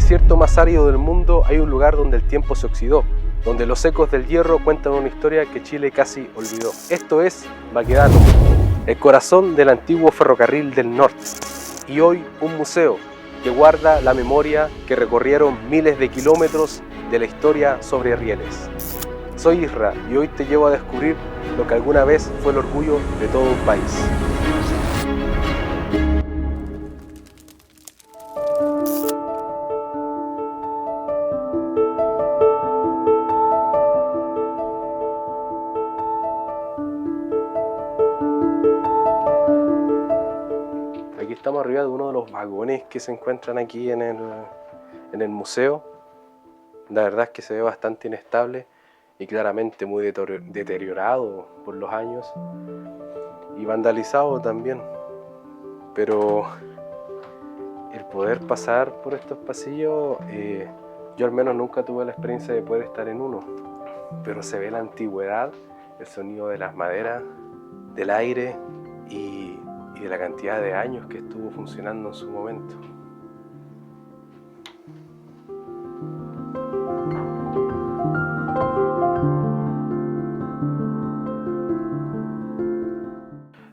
desierto más árido del mundo hay un lugar donde el tiempo se oxidó, donde los ecos del hierro cuentan una historia que Chile casi olvidó. Esto es Baquedano, el corazón del antiguo ferrocarril del norte, y hoy un museo que guarda la memoria que recorrieron miles de kilómetros de la historia sobre rieles. Soy Isra y hoy te llevo a descubrir lo que alguna vez fue el orgullo de todo un país. Aquí estamos arriba de uno de los vagones que se encuentran aquí en el museo. La verdad es que se ve bastante inestable y claramente muy deteriorado por los años y vandalizado también. Pero el poder pasar por estos pasillos, yo al menos nunca tuve la experiencia de poder estar en uno, pero se ve la antigüedad, el sonido de las maderas, del aire y de la cantidad de años que estuvo funcionando en su momento.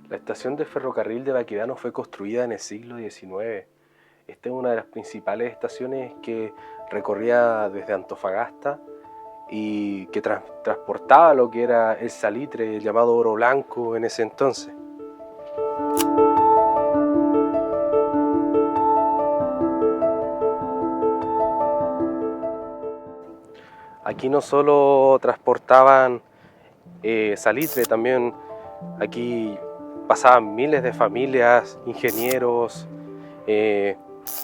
La estación de ferrocarril de Baquedano fue construida en el siglo XIX. Esta es una de las principales estaciones que recorría desde Antofagasta y que transportaba lo que era el salitre, el llamado oro blanco en ese entonces. Aquí no solo transportaban salitre, también aquí pasaban miles de familias, ingenieros,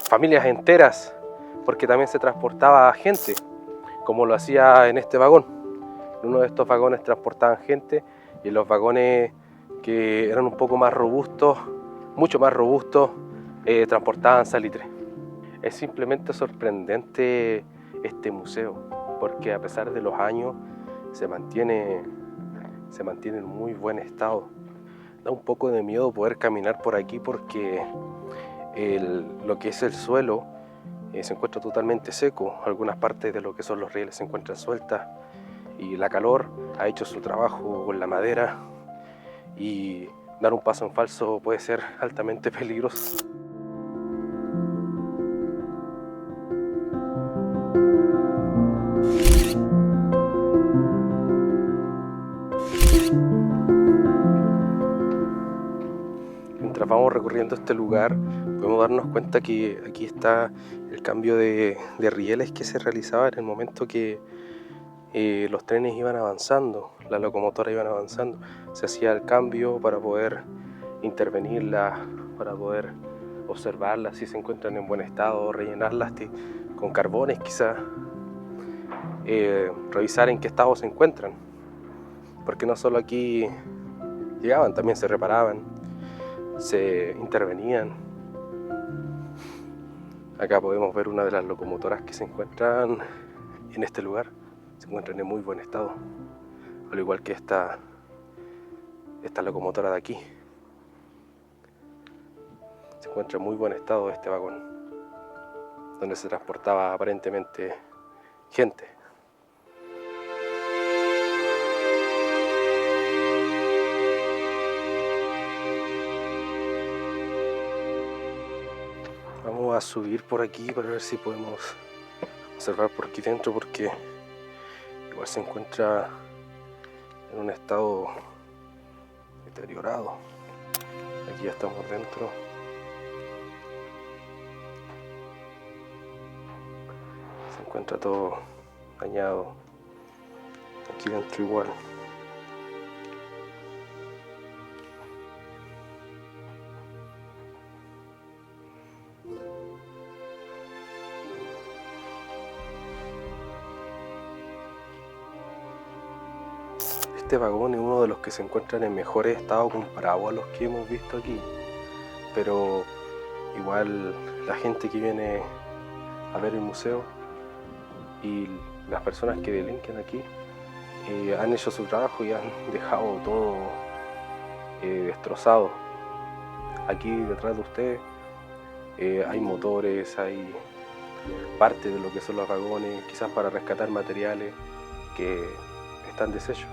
familias enteras, porque también se transportaba gente, como lo hacía en este vagón. En uno de estos vagones transportaban gente y en los vagones que eran un poco más robustos, mucho más robustos, transportaban salitre. Es simplemente sorprendente este museo, porque a pesar de los años se mantiene en muy buen estado. Da un poco de miedo poder caminar por aquí porque lo que es el suelo se encuentra totalmente seco. Algunas partes de lo que son los rieles se encuentran sueltas y la calor ha hecho su trabajo con la madera y dar un paso en falso puede ser altamente peligroso. Mientras vamos recorriendo este lugar, podemos darnos cuenta que aquí está el cambio de rieles que se realizaba en el momento que los trenes iban avanzando, las locomotoras iban avanzando. Se hacía el cambio para poder intervenirlas, para poder observarlas si se encuentran en buen estado, rellenarlas con carbones quizás, revisar en qué estado se encuentran, porque no solo aquí llegaban, también se reparaban, se intervenían. Acá podemos ver una de las locomotoras que se encuentran en este lugar. Se encuentran en muy buen estado, al igual que esta locomotora de aquí. Se encuentra en muy buen estado este vagón, donde se transportaba aparentemente gente. Vamos a subir por aquí para ver si podemos observar por aquí dentro, porque igual se encuentra en un estado deteriorado. Aquí ya estamos dentro. Se encuentra todo dañado. Aquí dentro igual. Este vagón es uno de los que se encuentran en mejores estado comparado a los que hemos visto aquí, pero igual la gente que viene a ver el museo y las personas que delinquen aquí han hecho su trabajo y han dejado todo destrozado. Aquí detrás de ustedes hay motores, hay parte de lo que son los vagones, quizás para rescatar materiales que están deshechos.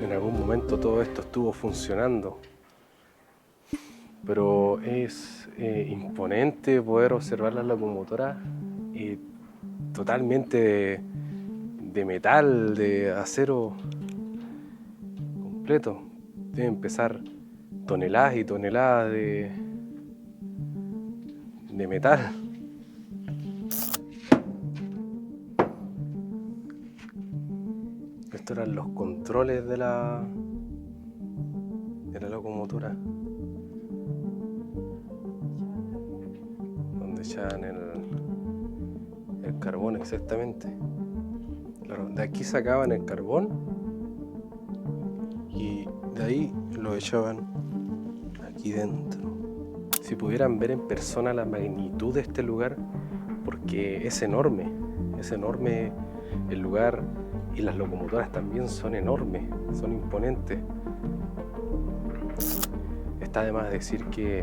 En algún momento todo esto estuvo funcionando, pero es imponente poder observar las locomotoras totalmente de metal, de acero completo. Deben pesar toneladas y toneladas de metal. Estos eran los controles de la locomotora, donde echaban el carbón exactamente. Claro, de aquí sacaban el carbón y de ahí lo echaban aquí dentro. Si pudieran ver en persona la magnitud de este lugar, porque es enorme el lugar, y las locomotoras también son enormes, son imponentes. Está de más decir que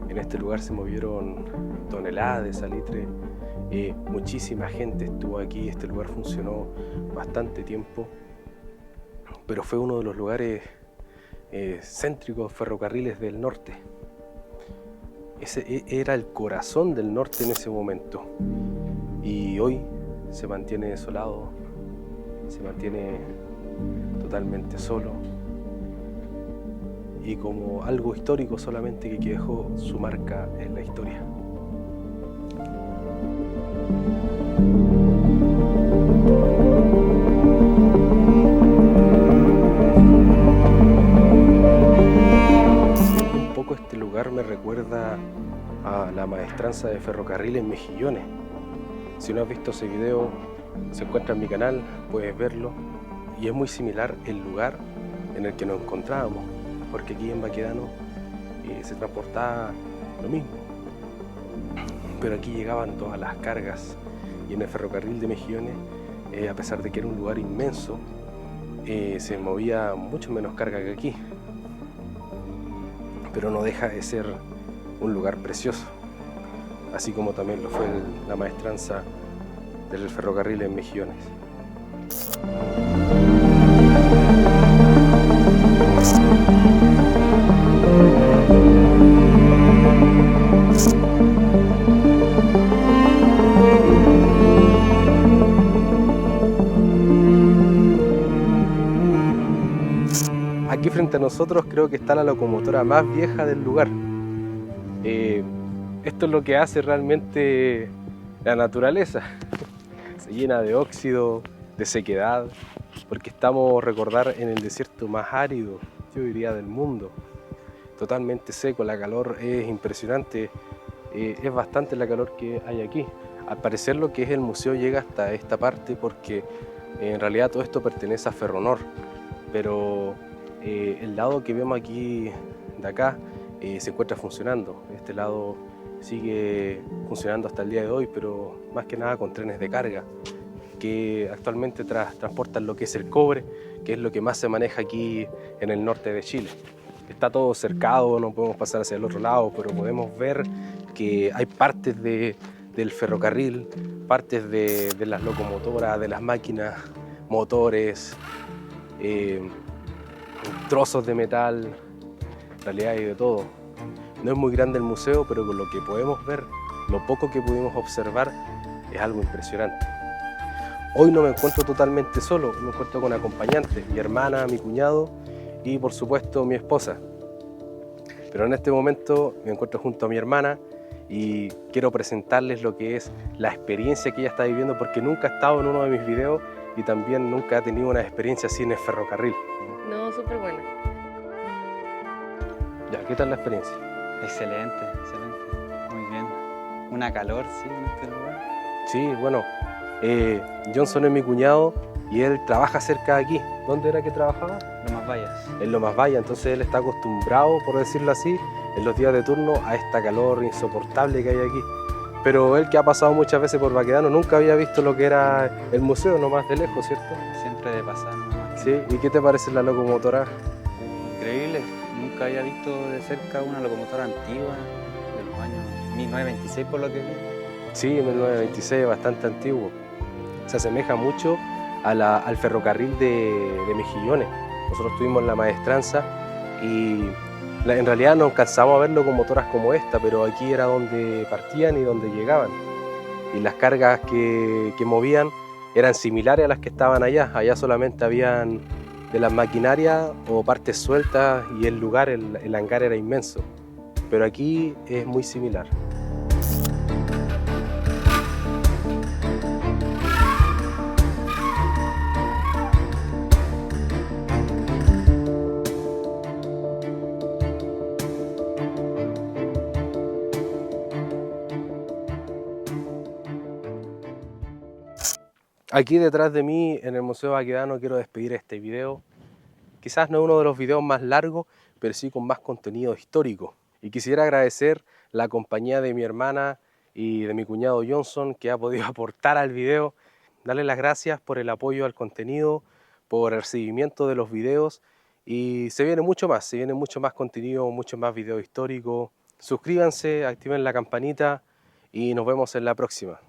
en este lugar se movieron toneladas de salitre, muchísima gente estuvo aquí, este lugar funcionó bastante tiempo, pero fue uno de los lugares céntricos ferrocarriles del norte. Ese era el corazón del norte en ese momento, y hoy se mantiene desolado, se mantiene totalmente solo y como algo histórico solamente que dejó su marca en la historia. Un poco este lugar me recuerda a la maestranza de ferrocarril en Mejillones. Si no has visto ese video, se encuentra en mi canal, puedes verlo, y es muy similar el lugar en el que nos encontrábamos, porque aquí en Baquedano se transportaba lo mismo, pero aquí llegaban todas las cargas, y en el ferrocarril de Mejillones, a pesar de que era un lugar inmenso, se movía mucho menos carga que aquí, pero no deja de ser un lugar precioso, así como también lo fue la maestranza del ferrocarril en Mejillones. Aquí frente a nosotros creo que está la locomotora más vieja del lugar. Esto es lo que hace realmente la naturaleza. Se llena de óxido, de sequedad, porque estamos, recordar, en el desierto más árido, yo diría, del mundo. Totalmente seco, la calor es impresionante, es bastante la calor que hay aquí. Al parecer lo que es el museo llega hasta esta parte porque en realidad todo esto pertenece a Ferronor, pero el lado que vemos aquí de acá se encuentra funcionando. Este lado sigue funcionando hasta el día de hoy, pero más que nada con trenes de carga que actualmente transportan lo que es el cobre, que es lo que más se maneja aquí en el norte de Chile. Está todo cercado, no podemos pasar hacia el otro lado, pero podemos ver que hay partes del ferrocarril, partes de las locomotoras, de las máquinas, motores, trozos de metal, en realidad hay de todo. No es muy grande el museo, pero con lo que podemos ver, lo poco que pudimos observar, es algo impresionante. Hoy no me encuentro totalmente solo, me encuentro con acompañantes, mi hermana, mi cuñado y por supuesto mi esposa. Pero en este momento me encuentro junto a mi hermana y quiero presentarles lo que es la experiencia que ella está viviendo, porque nunca ha estado en uno de mis videos y también nunca ha tenido una experiencia así en el ferrocarril. No, súper buena. Ya, ¿qué tal la experiencia? Excelente, excelente. Muy bien. Una calor, sí, en este lugar. Sí, bueno, Johnson es mi cuñado y él trabaja cerca de aquí. ¿Dónde era que trabajaba? Lomas Vallas. En Lomas Vallas, entonces él está acostumbrado, por decirlo así, en los días de turno a esta calor insoportable que hay aquí. Pero él, que ha pasado muchas veces por Baquedano, nunca había visto lo que era el museo, nomás de lejos, ¿cierto? Siempre de pasar, nomás. Sí, ¿y qué te parece la locomotora? Increíble. Nunca había visto de cerca una locomotora antigua de los años 1926, por lo que vi. Sí, 1926, bastante antiguo. Se asemeja mucho al ferrocarril de Mejillones. Nosotros tuvimos la maestranza y en realidad no alcanzamos a ver locomotoras como esta, pero aquí era donde partían y donde llegaban. Y las cargas que movían eran similares a las que estaban allá. Allá solamente habían de las maquinarias o partes sueltas y el lugar, el hangar era inmenso. Pero aquí es muy similar. Aquí detrás de mí, en el Museo Baquedano, quiero despedir este video. Quizás no uno de los videos más largos, pero sí con más contenido histórico. Y quisiera agradecer la compañía de mi hermana y de mi cuñado Johnson, que ha podido aportar al video. Darle las gracias por el apoyo al contenido, por el recibimiento de los videos. Y se viene mucho más contenido, mucho más video histórico. Suscríbanse, activen la campanita y nos vemos en la próxima.